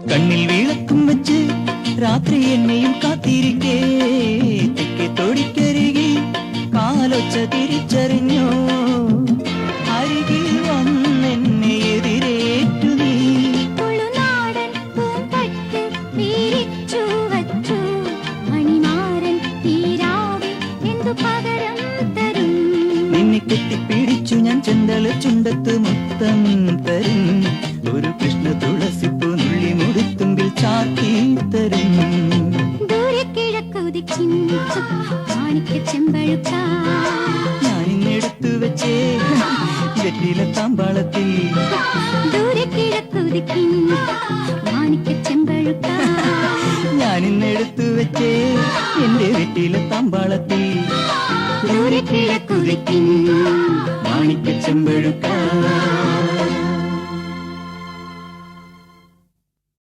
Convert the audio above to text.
കണ്ണിൽ വിളക്കും വെച്ച് രാത്രി എന്നെയും കാത്തിരിക്കേ തെക്കേ തൊടിക്കരികിൽ കാലൊച്ച തിരിച്ചറിഞ്ഞോ അരികിൽ വന്നെന്നെ എതിരേറ്റു നീ തുളുനാടൻ പൂമ്പട്ട് വീരിച്ചു വച്ചു മണിമാരൻ തീരാവിൽ എന്തു പകരം തരും നിന്നെ കെട്ടിപ്പിടിച്ചു ഞാൻ ചെന്തള ചുണ്ടത്ത് മുത്തം തരും ഒരു കൃഷ്ണ തുളസിപ്പൂ നുള്ളി മുടിത്തുമ്പിൽ ചാർത്തി തരും ദൂരെ കിഴക്കുദിക്കിൻ മാണിക്ക ചെമ്പഴുക്ക ഞാനിന്നെടുത്തു വെച്ചേ വെറ്റില താമ്പാളത്തിൽ ദൂരെ കിഴക്കുദിക്കിൻ മാണിക്ക ചെമ്പഴുക്ക ഞാനിന്നെടുത്തു വെച്ചേ എന്റെ വെറ്റില താമ്പാളത്തിൽ ദൂരെ കിഴക്കുദിക്കിൻ മാണിക്ക ചെമ്പഴുക്ക